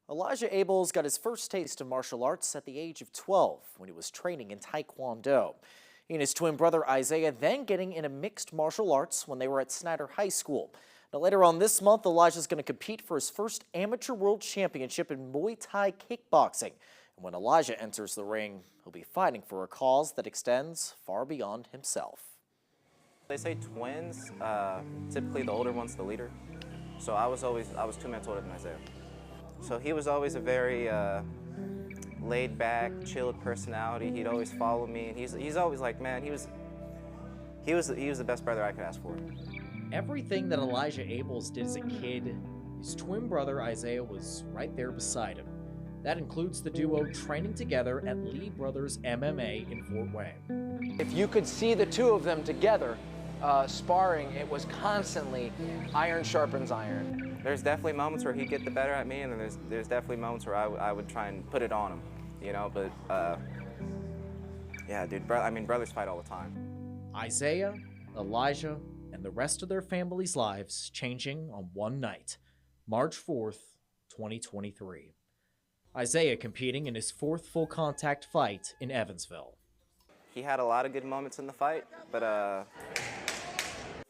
Elijah Abels got his first taste of martial arts at the age of 12 when he was training in Taekwondo. He and his twin brother Isaiah then getting into mixed martial arts when they were at Snyder High School. Now later on this month, Elijah's going to compete for his first amateur world championship in Muay Thai kickboxing. And when Elijah enters the ring, he'll be fighting for a cause that extends far beyond himself. They say twins, typically the older one's the leader. So I was 2 minutes older than Isaiah. So he was always a very laid back, chilled personality. He'd always follow me, and he's always like, man, he was the best brother I could ask for. Everything that Elijah Abels did as a kid, his twin brother Isaiah was right there beside him. That includes the duo training together at Lee Brothers MMA in Fort Wayne. If you could see the two of them together sparring, it was constantly iron sharpens iron. There's definitely moments where he'd get the better at me, and then there's definitely moments where I would try and put it on him, you know, but yeah, dude, brothers fight all the time. Isaiah, Elijah, and the rest of their family's lives changing on one night, March 4th, 2023. Isaiah competing in his fourth full contact fight in Evansville. He had a lot of good moments in the fight, but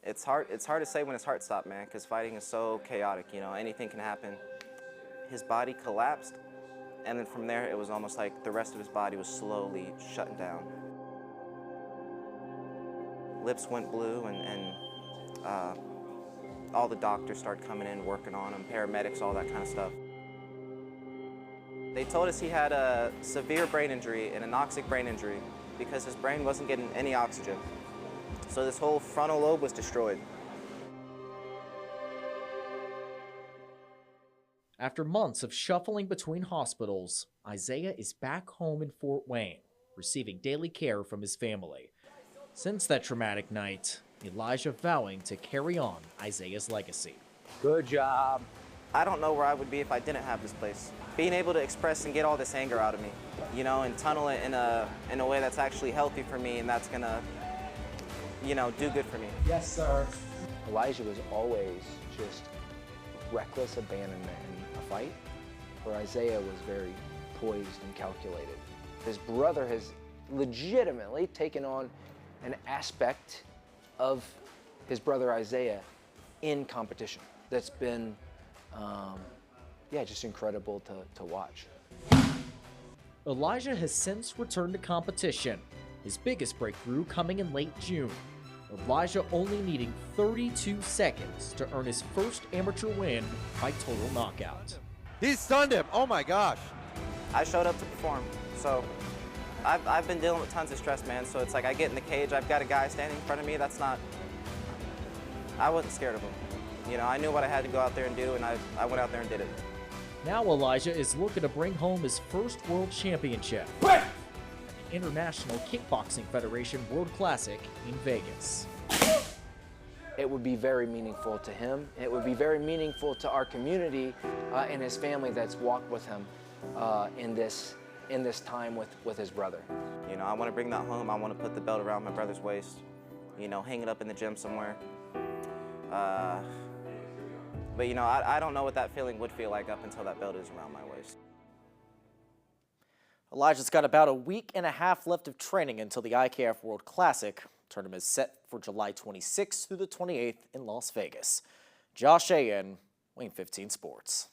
it's hard to say when his heart stopped, man, because fighting is so chaotic, you know, anything can happen. His body collapsed, and then from there it was almost like the rest of his body was slowly shutting down. Lips went blue, and all the doctors started coming in, working on him, paramedics, all that kind of stuff. They told us he had a severe brain injury, an anoxic brain injury, because his brain wasn't getting any oxygen. So this whole frontal lobe was destroyed. After months of shuffling between hospitals, Isaiah is back home in Fort Wayne, receiving daily care from his family. Since that traumatic night, Elijah vowing to carry on Isaiah's legacy. Good job. I don't know where I would be if I didn't have this place. Being able to express and get all this anger out of me, you know, and tunnel it in a way that's actually healthy for me and that's gonna, you know, do good for me. Yes, sir. Elijah was always just reckless abandonment in a fight, where Isaiah was very poised and calculated. His brother has legitimately taken on an aspect of his brother Isaiah in competition that's been yeah, just incredible to watch. Elijah has since returned to competition, his biggest breakthrough coming in late June. Elijah only needing 32 seconds to earn his first amateur win by total knockout. He stunned him. Oh my gosh. I showed up to perform, so I've been dealing with tons of stress, man, so it's like I get in the cage, I've got a guy standing in front of me, I wasn't scared of him. You know, I knew what I had to go out there and do, and I went out there and did it. Now Elijah is looking to bring home his first world championship at the International Kickboxing Federation World Classic in Vegas. It would be very meaningful to him. It would be very meaningful to our community and his family that's walked with him in this time with his brother. You know, I want to bring that home. I want to put the belt around my brother's waist, you know, hang it up in the gym somewhere. But, you know, I don't know what that feeling would feel like up until that belt is around my waist. Elijah's got about a week and a half left of training until the IKF World Classic. Tournament is set for July 26th through the 28th in Las Vegas. Josh Ayen, Wayne 15 Sports.